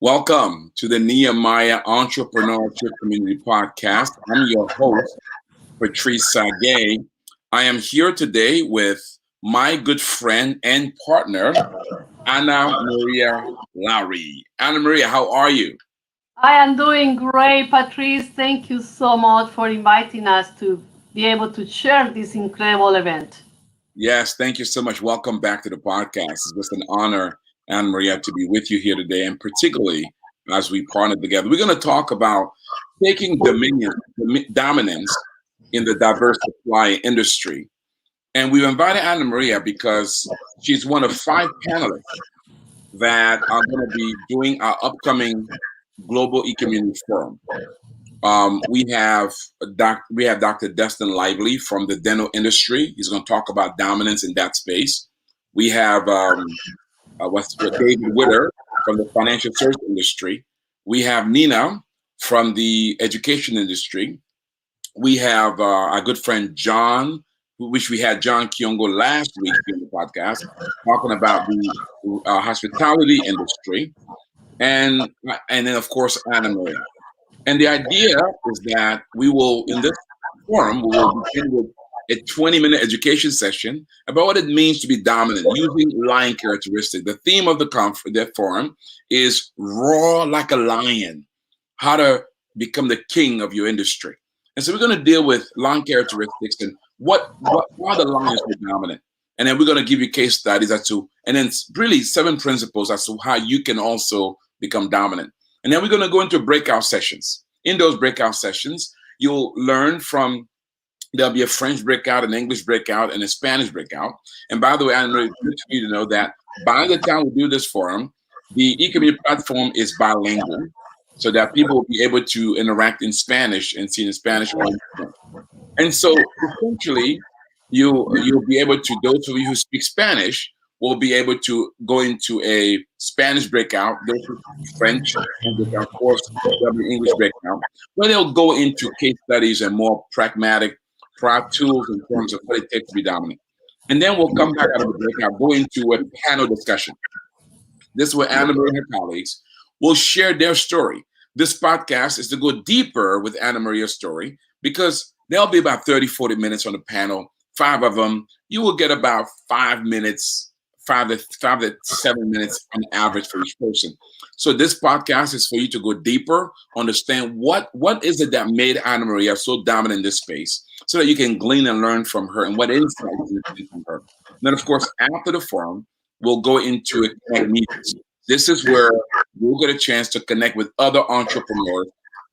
Welcome to the Nehemiah Entrepreneurship Community Podcast. I'm your host, Patrice Sage. I am here today with my good friend and partner, Maria Lowry. Maria, how are you? I am doing great, Patrice. Thank you so much for inviting us to be able to share this incredible event. Yes, thank you so much. Welcome back to the podcast. It's just an honor, Maria, to be with you here today, and particularly as we partner together. We're going to talk about taking dominance in the diverse supply industry. And we've invited Maria because she's one of 5 panelists that are going to be doing our upcoming Global E-Community Forum. We have Dr. Destin Lively from the dental industry. He's going to talk about dominance in that space. We have David Witter from the financial service industry. We have Nina from the education industry. We have our good friend John, which we had John Kiongo last week in the podcast, talking about the hospitality industry, and then of course Anna Maria. And the idea is that we will, in this forum, we will begin with a 20-minute education session about what it means to be dominant using lion characteristics. The theme of the forum is roar like a lion, how to become the king of your industry. And so we're going to deal with lion characteristics and why the lions are dominant. And then we're going to give you case studies and then really 7 principles as to how you can also become dominant. And then we're going to go into breakout sessions. In those breakout sessions, you'll learn there'll be a French breakout, an English breakout, and a Spanish breakout. And by the way, I'm really good for you to know that by the time we do this forum, the e-community platform is bilingual so that people will be able to interact in Spanish and see in Spanish. And so essentially, you'll be able to, those of you who speak Spanish, will be able to go into a Spanish breakout, those who speak French, and of course, there'll be English breakout, where they'll go into case studies and more pragmatic tools in terms of what it takes to be dominant. And then we'll come back out of the breakout, go into a panel discussion. This is where Anna Maria and her colleagues will share their story. This podcast is to go deeper with Anna Maria's story because there'll be about 30, 40 minutes on the panel, 5 of them. You will get about 5 minutes, 5 to 7 minutes on average for each person. So this podcast is for you to go deeper, understand what is it that made Anna Maria so dominant in this space, so that you can glean and learn from her and what insights you get from her. Then, of course, after the forum, we'll go into a connect meetings. This is where we'll get a chance to connect with other entrepreneurs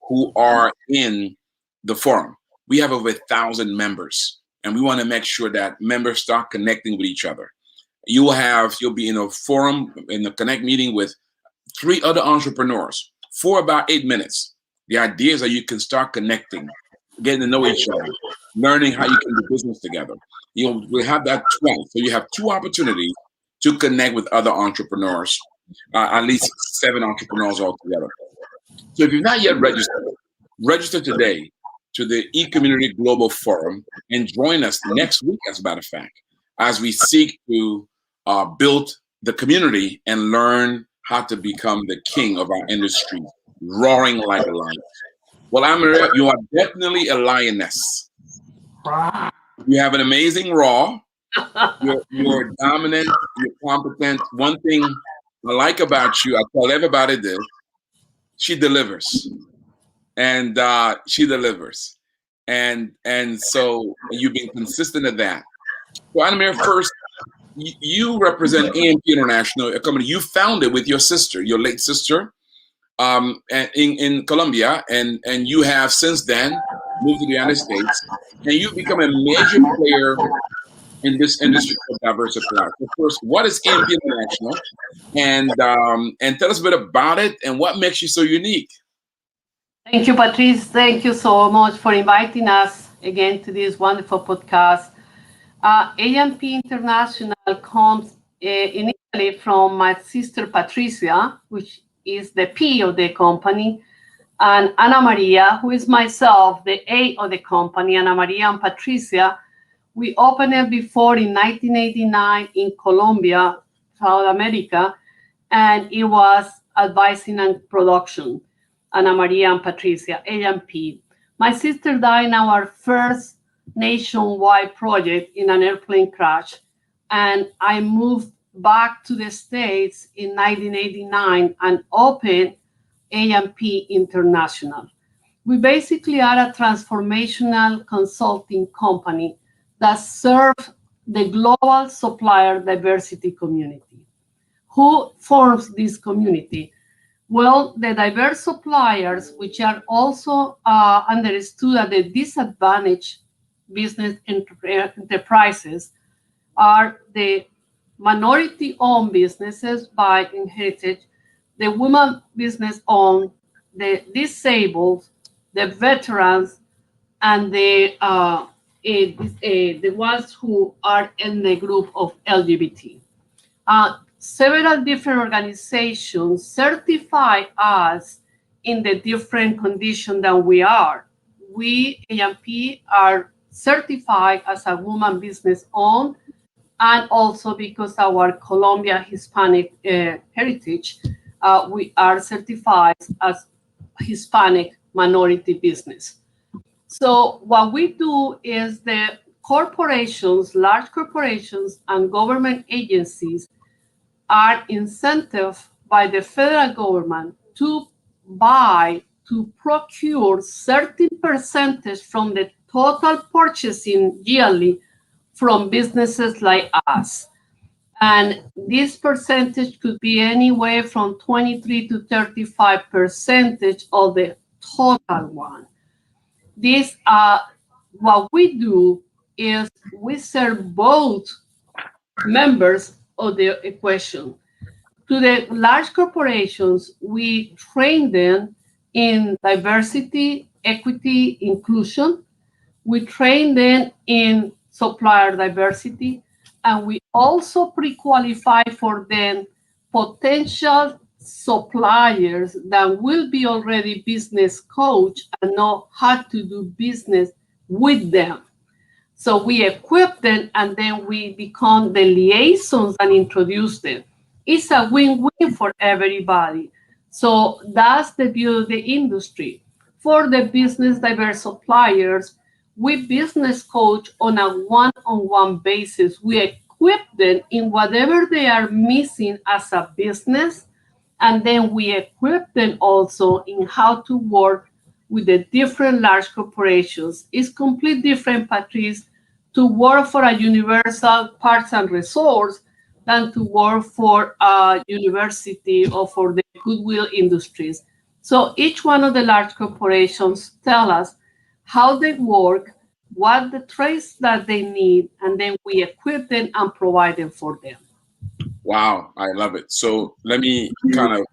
who are in the forum. We have over 1,000 members, and we want to make sure that members start connecting with each other. You'll be in a forum, in a connect meeting with 3 other entrepreneurs for about 8 minutes. The idea is that you can start connecting, getting to know each other, learning how you can do business together. We'll have that twice. So you have 2 opportunities to connect with other entrepreneurs, at least 7 entrepreneurs altogether. So if you've not yet register today to the E-Community Global Forum and join us next week, as a matter of fact, as we seek to build the community and learn how to become the king of our industry, roaring like a lion. Well, Maria, you are definitely a lioness. You have an amazing roar. You're dominant. You're competent. One thing I like about you, I tell everybody this: she delivers, and she delivers, and so you've been consistent at that. So, Maria, first, you represent ANP International, a company you founded with your sister, your late sister, in Colombia, and you have since then moved to the United States, and you've become a major player in this industry of diverse supply. So first, what is ANP International, and tell us a bit about it and what makes you so unique. Thank you, Patrice. Thank you so much for inviting us again to this wonderful podcast. ANP International comes initially from my sister Patricia, which is the P of the company, and Ana Maria, who is myself, the A of the company. Ana Maria and Patricia, we opened it before in 1989 in Colombia, South America, and it was advising and production, Ana Maria and Patricia, ANP. My sister died in our first nationwide project in an airplane crash, and I moved back to the States in 1989 and opened ANP International. We basically are a transformational consulting company that serves the global supplier diversity community. Who forms this community? Well, the diverse suppliers, which are also understood as the disadvantaged business enterprises, are the minority-owned businesses by inheritage, the women business-owned, the disabled, the veterans, and the ones who are in the group of LGBT. Several different organizations certify us in the different condition that we are. We, AMP, are certified as a woman business owned, and also because our Colombia Hispanic heritage, we are certified as Hispanic minority business. So what we do is the corporations, large corporations and government agencies are incentivized by the federal government to procure certain percentage from the total purchasing yearly from businesses like us. And this percentage could be anywhere from 23 to 35% of the total one. This, what we do is we serve both members of the equation. To the large corporations, we train them in diversity, equity, inclusion. We train them in supplier diversity, and we also pre-qualify for them potential suppliers that will be already business coach and know how to do business with them. So we equip them, and then we become the liaisons and introduce them. It's a win-win for everybody. So that's the view of the industry. For the business diverse suppliers, we business coach on a one-on-one basis. We equip them in whatever they are missing as a business, and then we equip them also in how to work with the different large corporations. It's completely different, Patrice, to work for a universal parks and resorts than to work for a university or for the goodwill industries. So each one of the large corporations tell us how they work, what the traits that they need, and then we equip them and provide them for them. Wow, I love it. So let me kind of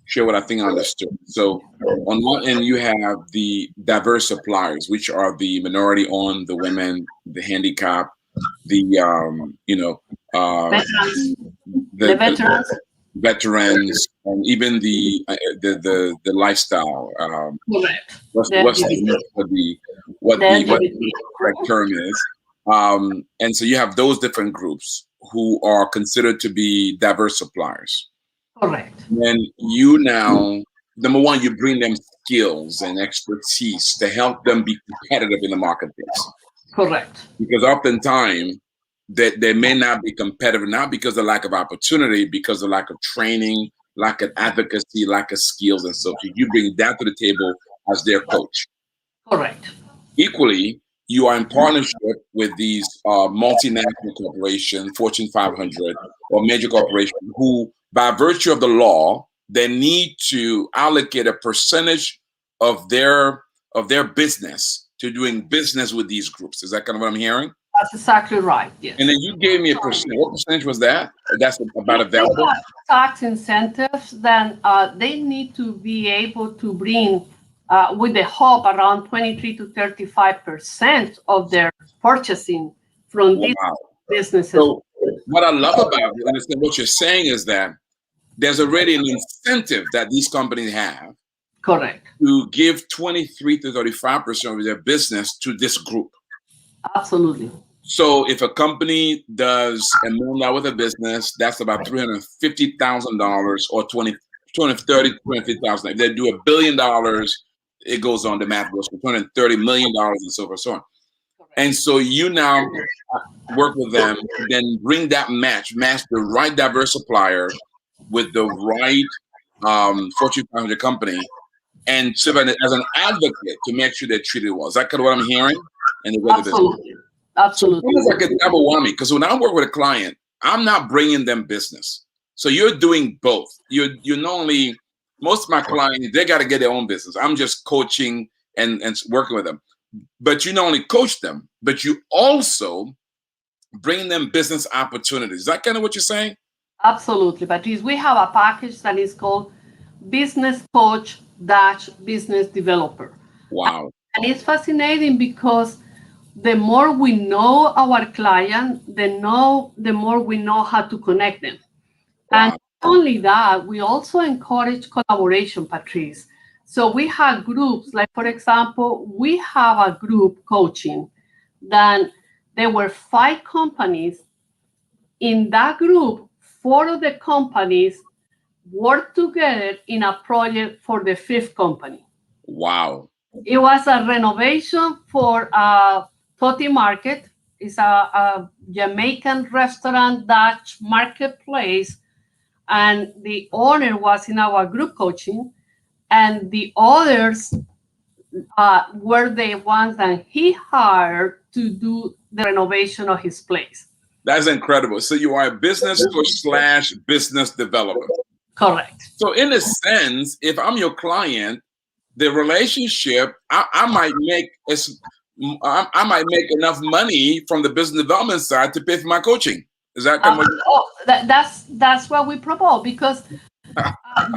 share what I think I understood. So on one end, you have the diverse suppliers, which are the minority-owned, the women, the handicap, the Veterans, the veterans, veterans, and even the lifestyle. correct. What's The what LGBT. the correct term is? And so you have those different groups who are considered to be diverse suppliers. Correct. And you now, number one, you bring them skills and expertise to help them be competitive in the marketplace. Correct. Because oftentimes they may not be competitive, not because of lack of opportunity, because of lack of training, lack of advocacy, lack of skills, and so you bring that to the table as their coach. Correct. Equally, you are in partnership with these multinational corporations, Fortune 500 or major corporations, who, by virtue of the law, they need to allocate a percentage of their business to doing business with these groups. Is that kind of what I'm hearing? That's exactly right. Yes. And then you gave me a percent. What percentage was that? That's about available. Tax incentives. Then they need to be able to bring, with the hope, around 23 to 35% of their purchasing from these businesses. So what I love about it, understand what you're saying is that there's already an incentive that these companies have. Correct. To give 23 to 35% of their business to this group. Absolutely. So if a company does $1 million with a business, that's about $350,000 or 230, 250,000. If they do $1 billion, it goes on, the math goes for $230 million and so forth, so on. And so you now work with them, then bring that match the right diverse supplier with the right Fortune 500 company, and serve as an advocate to make sure they're treated well. Is that kind of what I'm hearing? And the Absolutely. business. Absolutely. So it's like a double whammy, because when I work with a client, I'm not bringing them business. So you're doing both. You're not only, most of my clients, they got to get their own business. I'm just coaching and working with them. But you not only coach them, but you also bring them business opportunities. Is that kind of what you're saying? Absolutely, Patrice. We have a package that is called Business Coach Dash Business Developer. Wow. And it's fascinating because the more we know our client, the more we know how to connect them. Wow. And not only that, we also encourage collaboration, Patrice. So we have groups, like for example, we have a group coaching that there were 5 companies. In that group, 4 of the companies worked together in a project for the 5th company. Wow. It was a renovation for Toti Market. It's a Jamaican restaurant Dutch marketplace. And the owner was in our group coaching. And the others were the ones that he hired to do the renovation of his place. That's incredible. So you are a business coach / business developer. Correct. So in a sense, if I'm your client, the relationship, I might make enough money from the business development side to pay for my coaching. Is that that's what we promote, because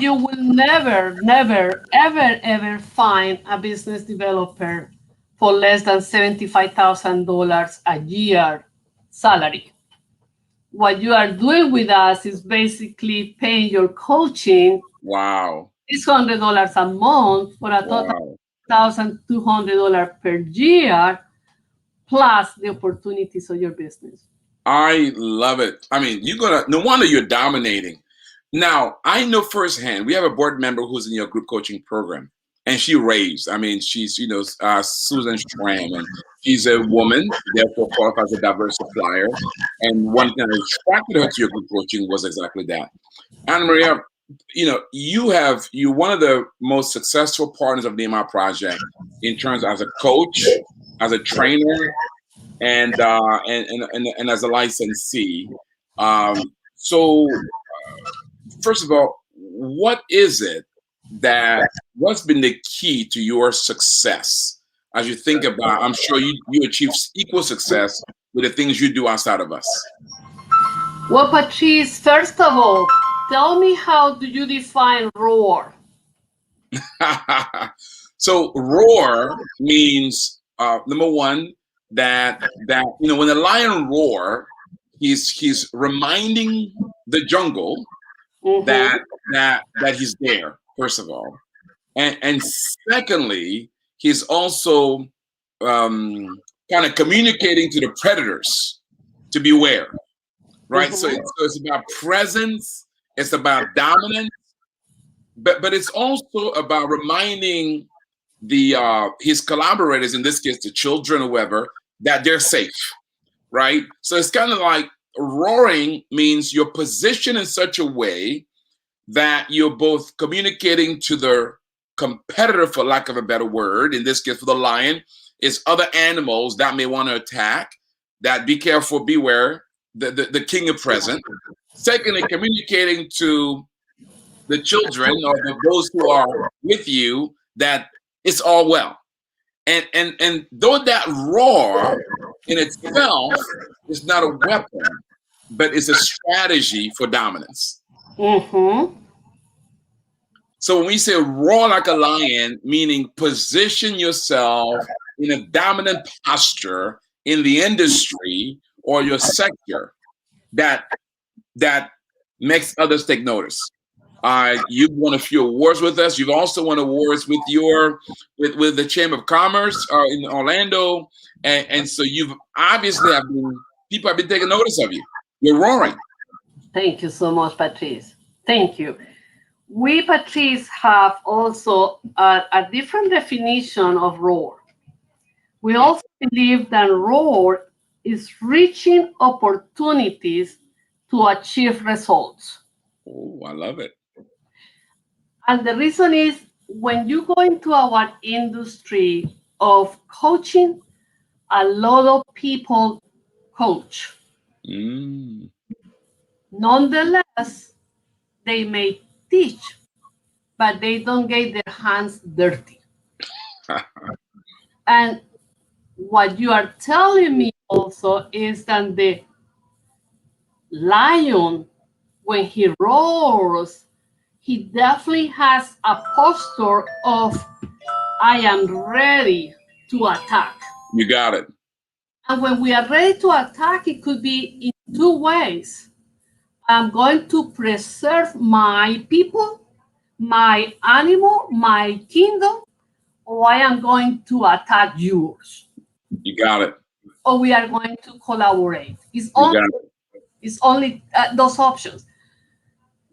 you will never, ever find a business developer for less than $75,000 a year salary. What you are doing with us is basically paying your coaching. Wow. $600 a month for a total of $1,200 per year, plus the opportunities of your business. I love it. I mean, no wonder you're dominating. Now, I know firsthand, we have a board member who's in your group coaching program, and she raves. I mean, she's, Susan Stram, and she's a woman, therefore qualifies as a diverse supplier. And one thing that attracted her to your group coaching was exactly that. Anna Maria, you're one of the most successful partners of the Nehemiah Project in terms as a coach, as a trainer, and as a licensee. First of all, what is it what's been the key to your success as you think about, I'm sure you achieve equal success with the things you do outside of us? Well, Patrice, first of all, tell me, how do you define roar? So roar means, number one, that when the lion roar, he's reminding the jungle that he's there, first of all, and secondly, he's also kind of communicating to the predators to beware, right? So it's about presence, it's about dominance, but it's also about reminding his collaborators, in this case the children or whoever, that they're safe, right? So it's kind of like roaring means you're positioned in such a way that you're both communicating to the competitor, for lack of a better word, in this case for the lion, is other animals that may want to attack, that be careful, beware, the king is present. Secondly, communicating to the children or those who are with you that it's all well. And though that roar in itself is not a weapon, but it's a strategy for dominance. So when we say roar like a lion, meaning position yourself in a dominant posture in the industry or your sector that makes others take notice. You've won a few awards with us. You've also won awards with with the Chamber of Commerce in Orlando, and so you've obviously people have been taking notice of you. You're roaring. Thank you so much, Patrice. Thank you. We, Patrice, have also a different definition of roar. We also believe that roar is reaching opportunities to achieve results. Oh, I love it. And the reason is when you go into our industry of coaching, a lot of people coach. Mm. Nonetheless, they may teach, but they don't get their hands dirty. And what you are telling me also is that the lion, when he roars, he definitely has a posture of, I am ready to attack. You got it. And when we are ready to attack, it could be in two ways. I'm going to preserve my people, my animal, my kingdom, or I am going to attack yours, You got it. or we are going to collaborate. You got it. It's only those options.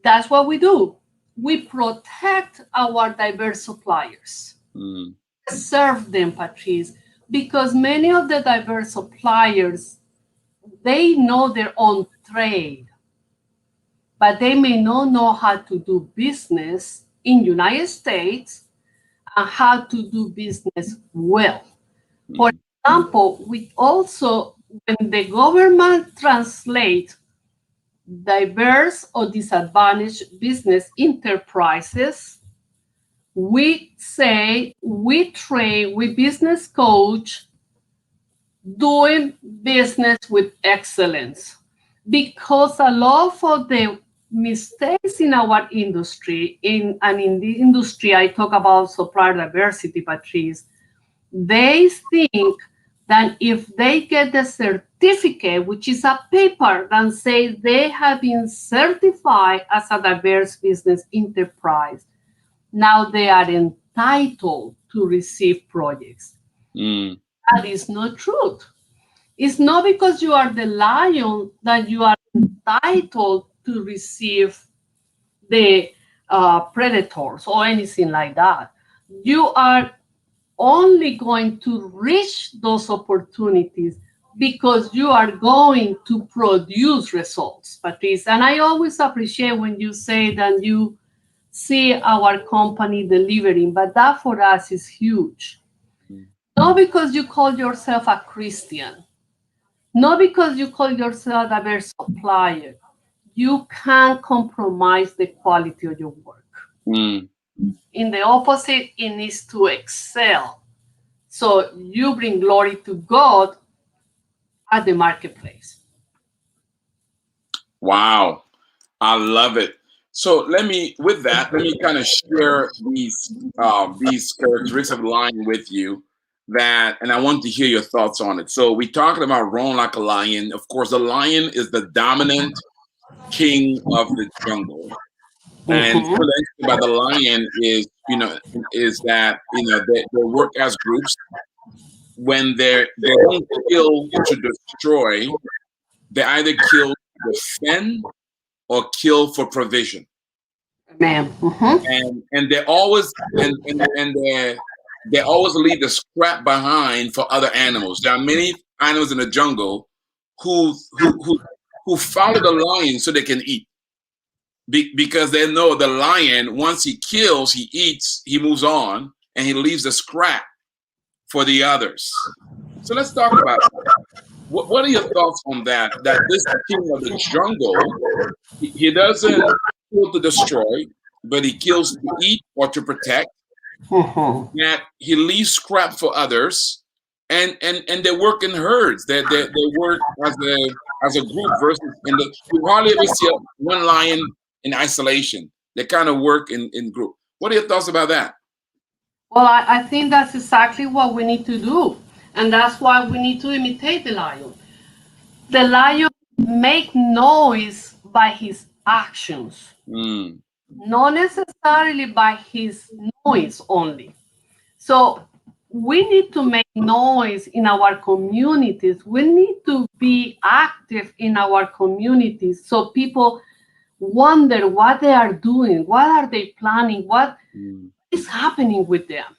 That's what we do. We protect our diverse suppliers, Mm. serve them, Patrice, because many of the diverse suppliers, they know their own trade, but they may not know how to do business in United States and how to do business well. For Mm. example, we also, when the government translates diverse or disadvantaged business enterprises, we say we train, we business coach doing business with excellence. Because a lot of the mistakes in our industry, in the industry I talk about supplier diversity, Patrice, they think that if they get the certificate, which is a paper that says they have been certified as a diverse business enterprise, now they are entitled to receive projects. Mm. That is not true. It's not because you are the lion that you are entitled to receive the predators or anything like that. You are only going to reach those opportunities because you are going to produce results, Patrice. And I always appreciate when you say that you see our company delivering, but that for us is huge. Mm. Not because you call yourself a Christian, not because you call yourself a diverse supplier. You can't compromise the quality of your work. Mm. In the opposite, it needs to excel. So you bring glory to God at the marketplace. Wow. I love it. So with that, let me kind of share these characteristics of lion with you that, and I want to hear your thoughts on it. So we talked about roaring like a lion. Of course, the lion is the dominant king of the jungle. And Mhm. some of the interesting about the lion is, is that, they work as groups. When they don't kill to destroy, they either kill to defend or kill for provision. Ma'am. Mhm. And they always they always leave the scrap behind for other animals. There are many animals in the jungle who who who, who follow the lion so they can eat. Because they know the lion, once he kills, he eats, he moves on, and he leaves the scrap for the others. So let's talk about what are your thoughts on that? That this king of the jungle, he doesn't kill to destroy, but he kills to eat or to protect. Mhm. That he leaves scrap for others, and they work in herds. They work as a group versus you hardly ever see one lion in isolation. They kind of work in group. What are your thoughts about that? Well, I think that's exactly what we need to do. And that's why we need to imitate the lion. The lion make noise by his actions, Mm. not necessarily by his noise only. So we need to make noise in our communities. We need to be active in our communities so people wonder what they are doing, what are they planning, what Mm. is happening with them.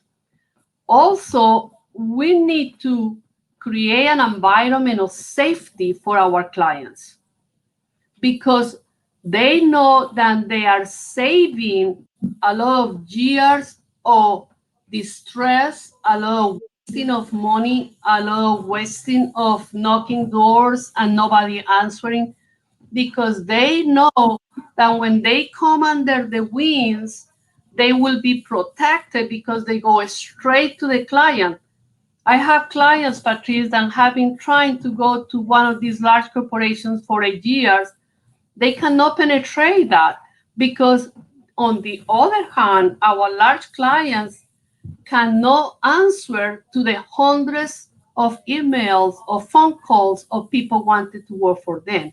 Also, we need to create an environment of safety for our clients because they know that they are saving a lot of years of distress, a lot of wasting of money, a lot of wasting of knocking doors and nobody answering because they know that when they come under the wings, they will be protected because they go straight to the client. I have clients, Patrice, that have been trying to go to one of these large corporations for 8 years. They cannot penetrate that because, on the other hand, our large clients cannot answer to the hundreds of emails or phone calls of people wanting to work for them.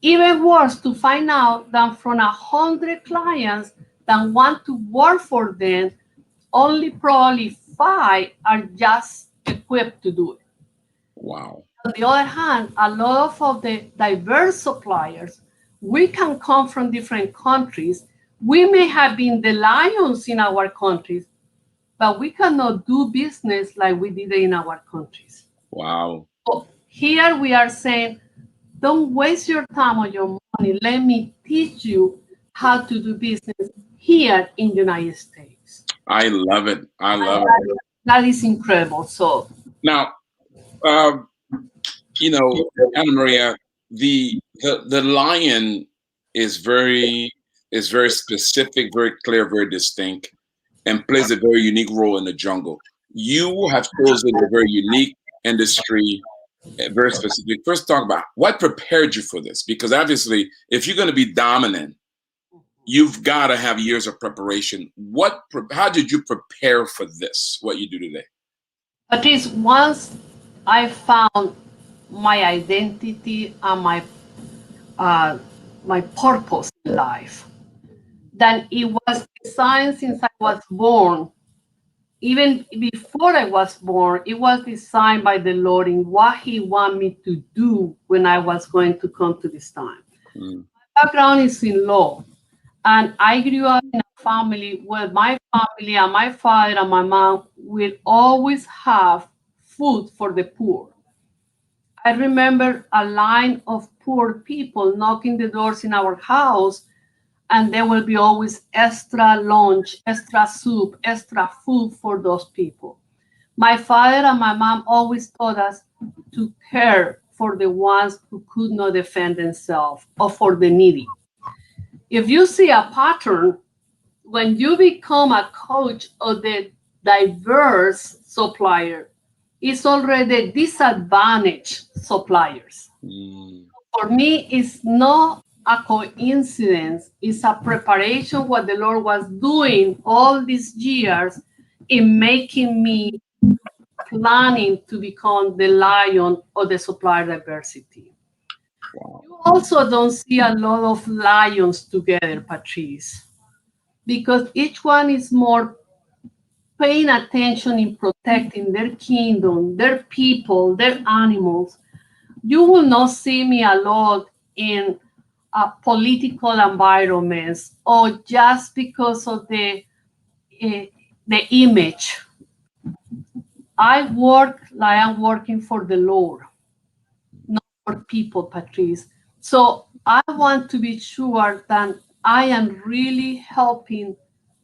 Even worse, to find out that from 100 clients that want to work for them, only probably 5 are just equipped to do it. Wow. On the other hand, a lot of the diverse suppliers, we can come from different countries. We may have been the lions in our countries, but we cannot do business like we did in our countries. Wow. So here we are saying, don't waste your time or your money. Let me teach you how to do business here in the United States. I love it. I love it. That is incredible. So Now, uh, Anna Maria, the lion is very specific, very clear, very distinct, and plays a very unique role in the jungle. You have chosen a very unique industry, very specific. First, talk about what prepared you for this, because obviously, if you're going to be dominant, you've got to have years of preparation. How did you prepare for this? What you do today? Patrice, once I found my identity and uh, my purpose in life, then it was designed since I was born. Even before I was born, it was designed by the Lord in what He wanted me to do when I was going to come to this time. Mm. My background is in law, and I grew up in a family where my family and my father and my mom will always have food for the poor. I remember a line of poor people knocking the doors in our house, and there will be always extra lunch, extra soup, extra food for those people. My father and my mom always taught us to care for the ones who could not defend themselves or for the needy. If you see a pattern, when you become a coach of the diverse supplier, it's already disadvantaged suppliers. Mm. For me, it's not a coincidence. It's a preparation what the Lord was doing all these years in making me planning to become the lion of the supplier diversity. Wow. You also don't see a lot of lions together, Patrice, because each one is more paying attention in protecting their kingdom, their people, their animals. You will not see me a lot in political environments or just because of uh, the image. I work like I'm working for the Lord, not for people, Patrice. So I want to be sure that I am really helping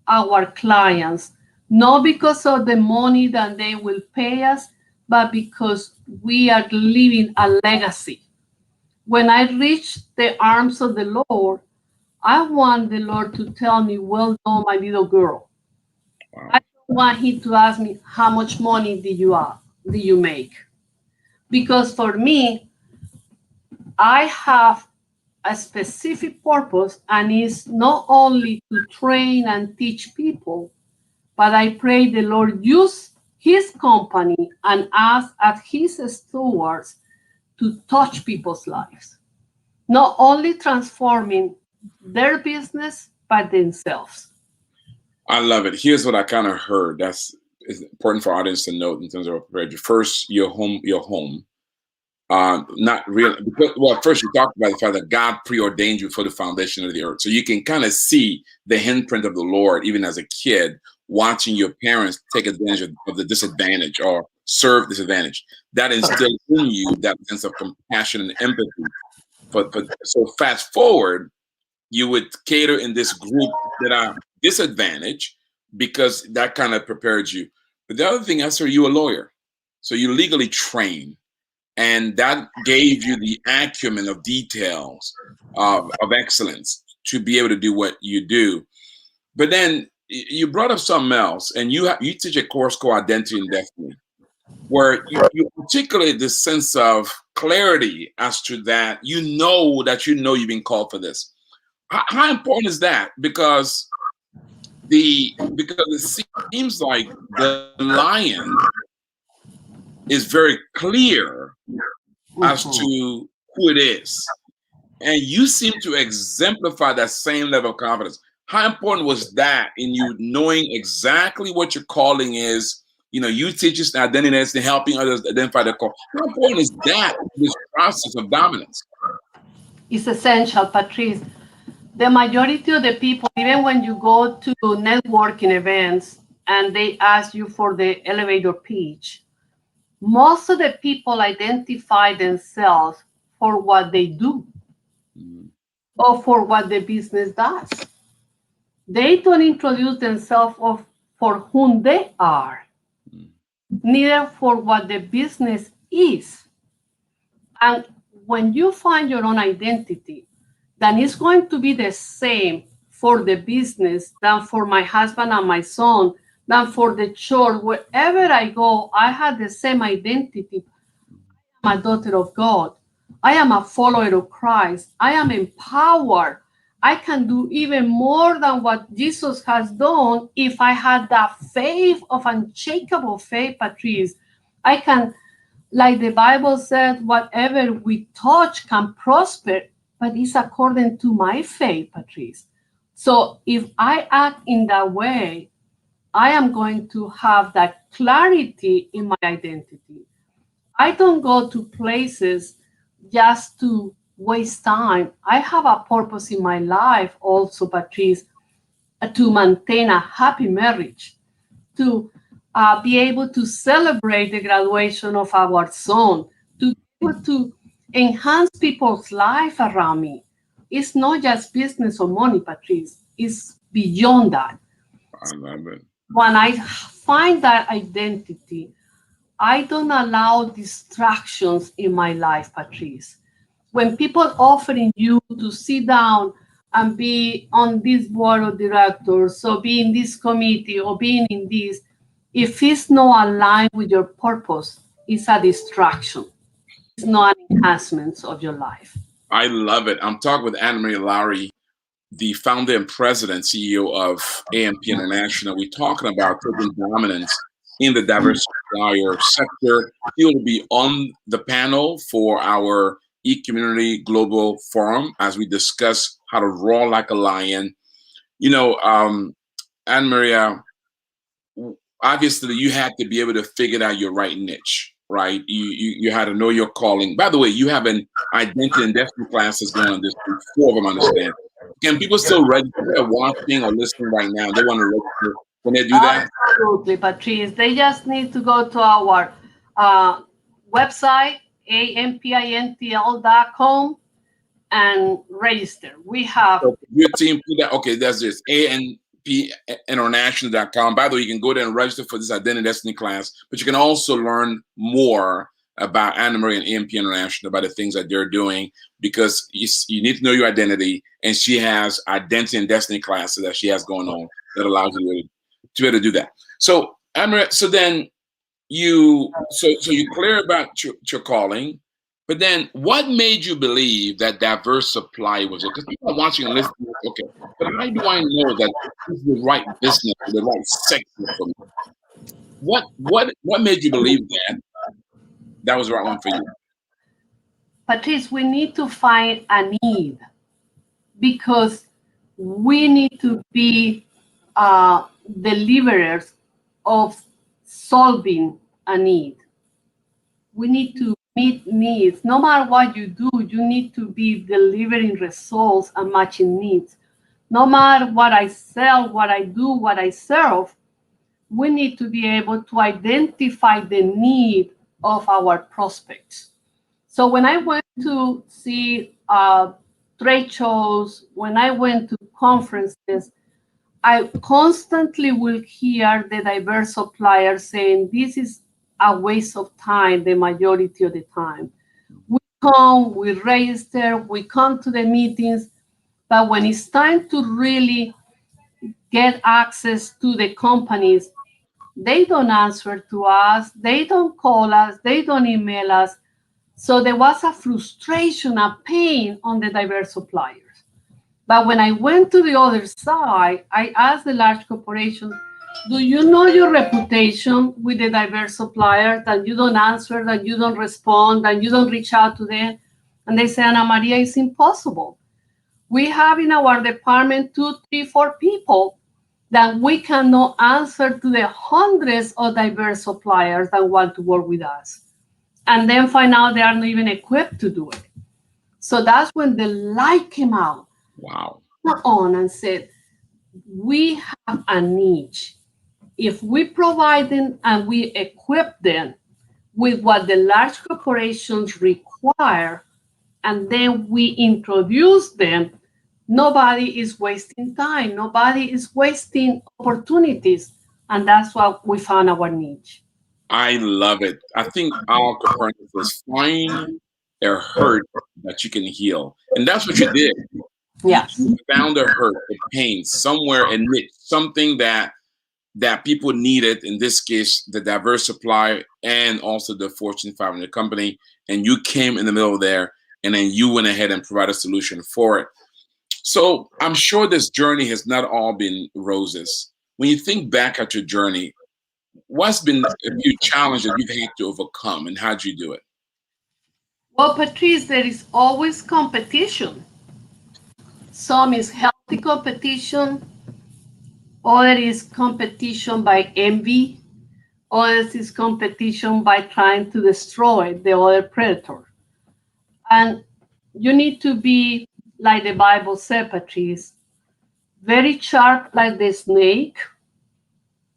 our clients, not because of the money that they will pay us, but because we are leaving a legacy. When I reach the arms of the Lord, I want the Lord to tell me, well done, my little girl. I Wow. don't want him to ask me, how much money do you make? Because for me, I have a specific purpose, and it's not only to train and teach people, but I pray the Lord use his company and us as his stewards to touch people's lives, not only transforming their business, but themselves. I love it. Here's what I kind of heard. That's is important for our audience to note in terms of preparation. First, your home. Not really. Because, well, first you talked about the fact that God preordained you for the foundation of the earth. So you can kind of see the handprint of the Lord, even as a kid, watching your parents take advantage of the disadvantage or serve disadvantage. That instilled in you that sense of compassion and empathy. So fast forward, you would cater in this group that are disadvantaged because that kind of prepared you. But the other thing, Esther, you a lawyer. So you legally trained. And that gave you the acumen of details of excellence to be able to do what you do. But then you brought up something else, and you teach a course called Identity and Destiny, where you articulate this sense of clarity as to that you know you've been called for this. How important is that? Because it seems like the lion is very clear as to who it is. And you seem to exemplify that same level of confidence. How important was that in you knowing exactly what your calling is? You teach us identity and helping others identify their call. How important is that in this process of dominance? It's essential, Patrice. The majority of the people, even when you go to networking events and they ask you for the elevator pitch, most of the people identify themselves for what they do or for what the business does. They don't introduce themselves for whom they are, neither for what the business is. And when you find your own identity, then it's going to be the same for the business than for my husband and my son, than for the church. Wherever I go, I have the same identity. I'm a daughter of God. I am a follower of Christ. I am empowered. I can do even more than what Jesus has done if I had that faith of unshakable faith, Patrice. I can, like the Bible said, whatever we touch can prosper, but it's according to my faith, Patrice. So if I act in that way, I am going to have that clarity in my identity. I don't go to places just to waste time. I have a purpose in my life also, Patrice, to maintain a happy marriage, to be able to celebrate the graduation of our son, to be able to enhance people's life around me. It's not just business or money, Patrice. It's beyond that. I love it. When I find that identity, I don't allow distractions in my life, Patrice. When people offering you to sit down and be on this board of directors, so be in this committee or being in this, if it's not aligned with your purpose, it's a distraction. It's not an enhancement of your life. I love it. I'm talking with Maria Lowry, the founder and president, CEO of ANP International. We're talking about taking dominance in the diversity supplier sector. He will be on the panel for our e-community global forum as we discuss how to roar like a lion. Anna Maria, obviously you had to be able to figure out your right niche, right? You had to know your calling. By the way, you have an identity and destiny classes going on this week, 4 of them, understand. Can people still register? They're watching or listening right now. They want to register. Can they do that? Absolutely, Patrice. They just need to go to our website, ampintl.com, and register. We have your team. Okay, that's this. ANPinternational.com. By the way, you can go there and register for this identity destiny class, but you can also learn more about Anna Maria and ANP International, about the things that they're doing, because you need to know your identity, and she has identity and destiny classes that she has going on that allows you to be able to do that. So, Anna Maria, so then you're clear about your calling, but then what made you believe that diverse supply was it? Because people are watching and listening, okay, but how do I know that this is the right business, the right sector for me? What made you believe that was the right one for you? Patrice, we need to find a need, because we need to be deliverers of solving a need. We need to meet needs. No matter what you do, you need to be delivering results and matching needs. No matter what I sell, what I do, what I serve, we need to be able to identify the need of our prospects. So when I went to see trade shows, when I went to conferences, I constantly will hear the diverse suppliers saying this is a waste of time the majority of the time. We come, we register, we come to the meetings, but when it's time to really get access to the companies, they don't answer to us, they don't call us, they don't email us. So there was a frustration, a pain on the diverse suppliers. But when I went to the other side, I asked the large corporations, do you know your reputation with the diverse suppliers, that you don't answer, that you don't respond, that you don't reach out to them? And they say, Ana Maria, it's impossible. We have in our department 2, 3, 4 people that we cannot answer to the hundreds of diverse suppliers that want to work with us. And then find out they are not even equipped to do it. So that's when the light came out. Wow. On and said, we have a niche. If we provide them and we equip them with what the large corporations require, and then we introduce them, nobody is wasting time. Nobody is wasting opportunities. And that's what we found our niche. I love it. I think our Copernicus is find a hurt that you can heal. And that's what you did. Yes. You found a hurt, a pain somewhere, a niche, something that people needed, in this case, the diverse supply and also the Fortune 500 company. And you came in the middle there, and then you went ahead and provided a solution for it. So I'm sure this journey has not all been roses. When you think back at your journey, what's been a few challenges you've had to overcome, and how'd you do it? Well, Patrice, there is always competition. Some is healthy competition, other is competition by envy, others is competition by trying to destroy the other predator. And you need to be, like the Bible said, Patrice, very sharp like the snake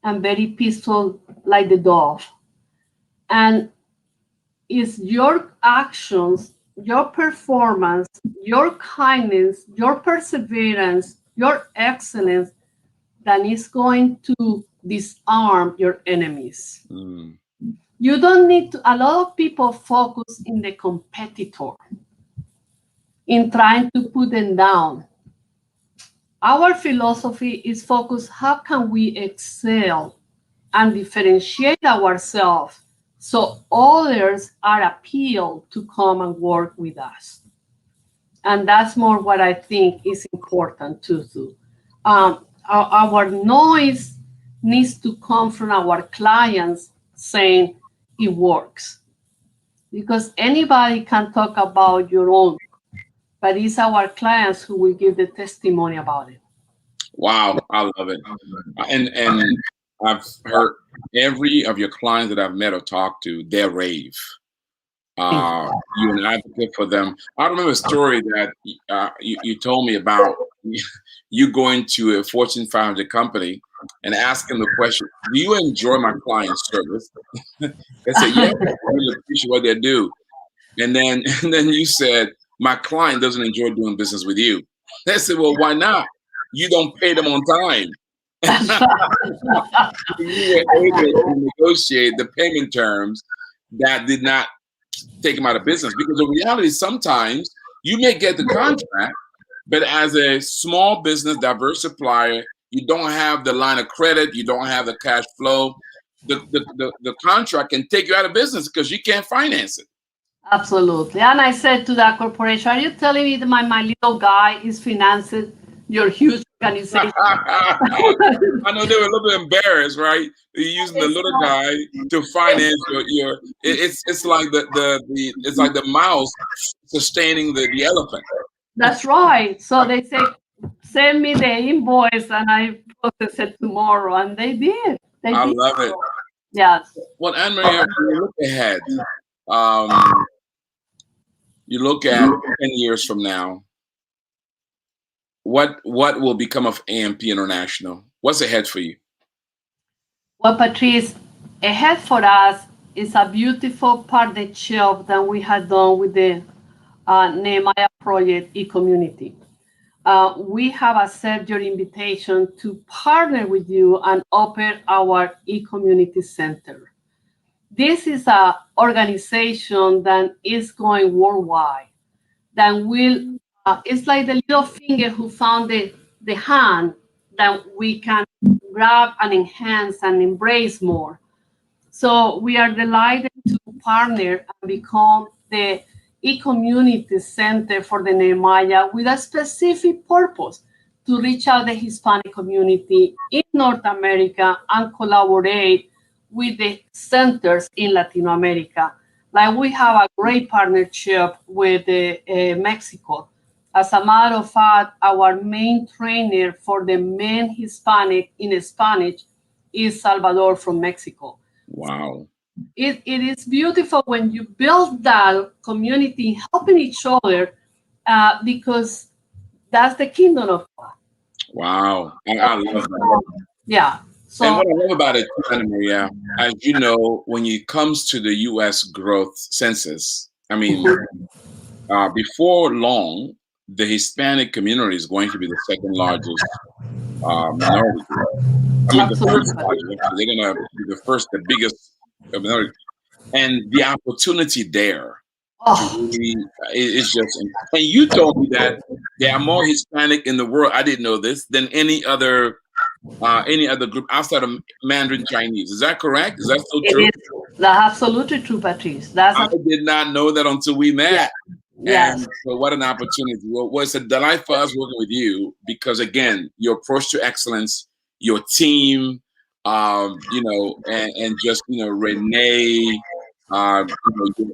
and very peaceful like the dove. And it's your actions, your performance, your kindness, your perseverance, your excellence that is going to disarm your enemies. Mm. You don't need to, a lot of people focus in the competitor, in trying to put them down. Our philosophy is focused, how can we excel and differentiate ourselves so others are appealed to come and work with us. And that's more what I think is important to do. Our noise needs to come from our clients saying it works. Because anybody can talk about your own, but it's our clients who will give the testimony about it. Wow, I love it. And I've heard every of your clients that I've met or talked to, they're rave. You're an advocate for them. I remember a story that you told me about you going to a Fortune 500 company and asking the question, do you enjoy my client service? They said, yeah, I really appreciate what they do. And then you said, my client doesn't enjoy doing business with you. They said, well, why not? You don't pay them on time. You were able to negotiate the payment terms that did not take them out of business. Because the reality is sometimes you may get the contract, but as a small business, diverse supplier, you don't have the line of credit, you don't have the cash flow. The contract can take you out of business because you can't finance it. Absolutely. And I said to that corporation, are you telling me that my little guy is financing your huge organization? I know they were a little bit embarrassed, right? You're using the little guy to finance your it's like it's like the mouse sustaining the elephant. That's right. So they say, send me the invoice and I process it tomorrow. And they did. I love it. Yes. Well, Anne Maria, when you look ahead, you look at 10 years from now, what will become of ANP International? What's ahead for you? Well, Patrice, ahead for us is a beautiful partnership that we have done with the Nehemiah Project e-community. We have accepted your invitation to partner with you and open our e-community center. This is an organization that is going worldwide, that will, it's like the little finger who found the hand that we can grab and enhance and embrace more. So we are delighted to partner and become the e-community center for the Nehemiah with a specific purpose to reach out the Hispanic community in North America and collaborate with the centers in Latin America. Like we have a great partnership with Mexico. As a matter of fact, our main trainer for the men Hispanic in Spanish is Salvador from Mexico. Wow. It is beautiful when you build that community helping each other because that's the kingdom of God. Wow. I love that. Yeah. And So what I love about it, Anna Maria, as you know, when it comes to the U.S. growth census, I mean, before long, the Hispanic community is going to be the second largest minority group. I mean, the first absolutely. largest. Actually, they're going to be the first, the biggest minority, and the opportunity there to Oh, really is just. And you told me that there are more Hispanic in the world. I didn't know this than any other group outside of Mandarin Chinese. Is that correct? Is that still it true? is that's absolutely true, Patrice. That's I did not know that until we yeah, met. yes. And so, what an opportunity. Well, it's a delight for us working with you because, again, your approach to excellence, your team, and just, Renee,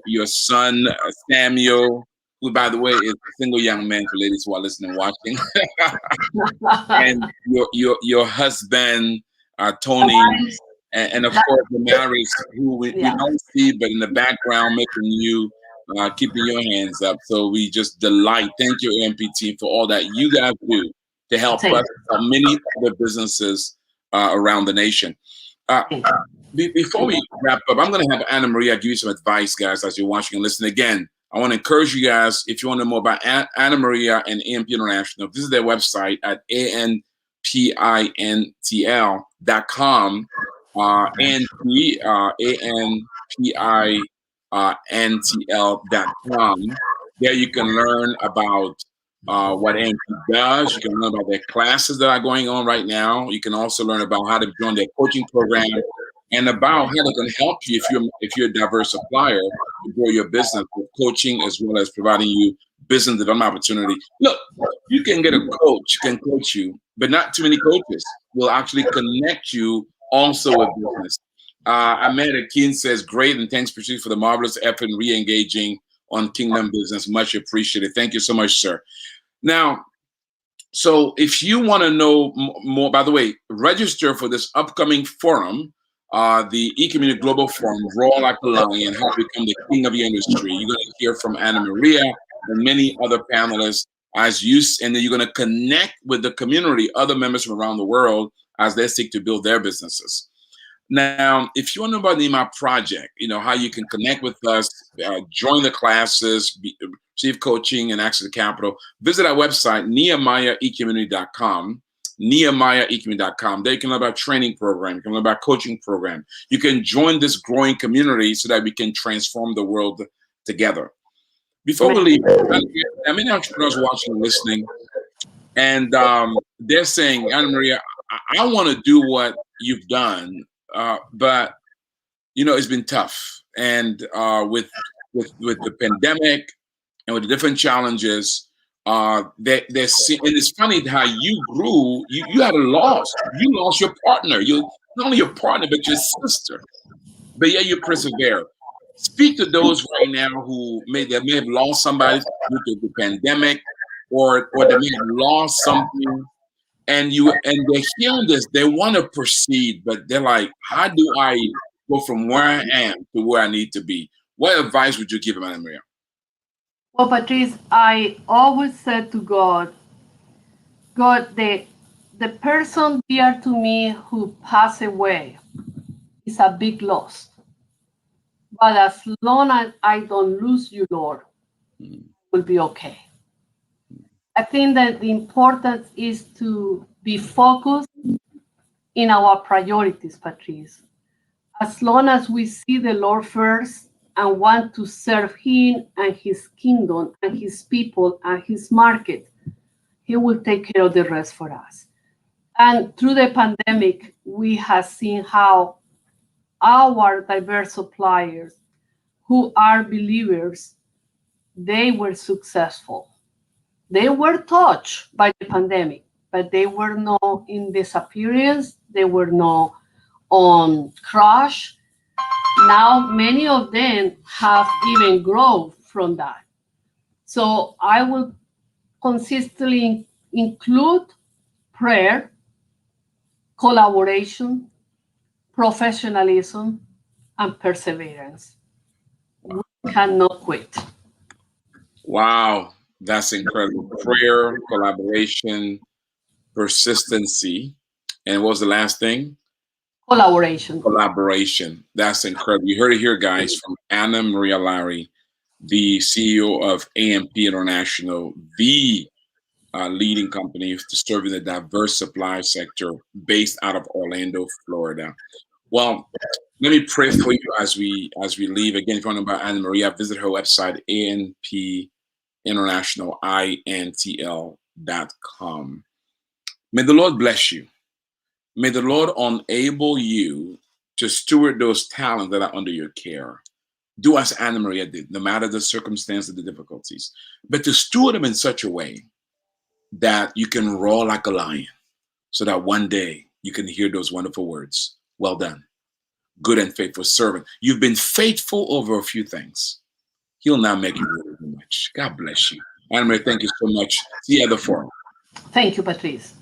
your son, Samuel, who, by the way, is a single young man for ladies who are listening and watching, and your husband, Tony, and of course the marriage who we Yeah, don't see, but in the background making you keeping your hands up. So we just delight. Thank you, AMP team, for all that you guys do to help thank us, many other businesses around the nation. Uh, you. Before we wrap up, I'm going to have Anna Maria give you some advice, guys, as you're watching and listening. Again, I want to encourage you guys, if you want to know more about Anna Maria and ANP International, visit their website at anpintl.com, ANPINTL.com. There you can learn about what ANP does. You can learn about their classes that are going on right now. You can also learn about how to join their coaching program and about how they can help you if you're a diverse supplier to grow your business with coaching as well as providing you business development opportunity. Look, you can get a coach can coach you, but not too many coaches will actually connect you also with business. Amanda Keene says, great, and thanks, Patrice, for the marvelous effort in re-engaging on Kingdom Business. Much appreciated. Thank you so much, sir. Now, so if you want to know more, by the way, register for this upcoming forum, the E-Community Global Forum, Roar Like a Lion, How to Become the King of Your Industry. You're going to hear from Anna Maria and many other panelists and then you're going to connect with the community, other members from around the world as they seek to build their businesses. Now, if you want to know about the Nehemiah Project, how you can connect with us, join the classes, receive coaching, and access to capital, visit our website, nehemiahecommunity.com, nehemiahecommunity.com. There you can learn about training program, you can learn about coaching program. You can join this growing community so that we can transform the world together. Before we leave, many entrepreneurs watching and listening, and they're saying, Anna Maria, I want to do what you've done, but it's been tough, and with the pandemic and with the different challenges, and it's funny how you grew. You had a loss. You lost your partner. You not only your partner, but your sister. But yeah, you persevere. Speak to those right now who may have lost somebody due to the pandemic, or they may have lost something, and they're hearing this. They want to proceed, but they're like, how do I go from where I am to where I need to be? What advice would you give them, Anna Maria? Well, Patrice, I always said to God, God, the person dear to me who passed away is a big loss. But as long as I don't lose you, Lord, Mm. will be okay. I think that the importance is to be focused in our priorities, Patrice. As long as we see the Lord first and want to serve Him and His kingdom and His people and His market, He will take care of the rest for us. And through the pandemic, we have seen how our diverse suppliers who are believers, they were successful. They were touched by the pandemic, but they were not in disappearance. They were not on crash. Now, many of them have even grown from that. So I will consistently include prayer, collaboration, professionalism, and perseverance. We cannot quit. Wow, that's incredible. Prayer, collaboration, persistency, and what was the last thing? Collaboration. Collaboration. That's incredible. You heard it here, guys, from Anna Maria Lowry, the CEO of ANP International, the leading company to serve in the diverse supply sector based out of Orlando, Florida. Well, let me pray for you as we leave. Again, if you want to know about Anna Maria, visit her website, ANP International, INTL.com. May the Lord bless you. May the Lord enable you to steward those talents that are under your care. Do as Anna Maria did, no matter the circumstance or the difficulties, but to steward them in such a way that you can roar like a lion so that one day you can hear those wonderful words. Well done, good and faithful servant. You've been faithful over a few things. He'll now make you really much. God bless you. Anna Maria, thank you so much. See you at the forum. Thank you, Patrice.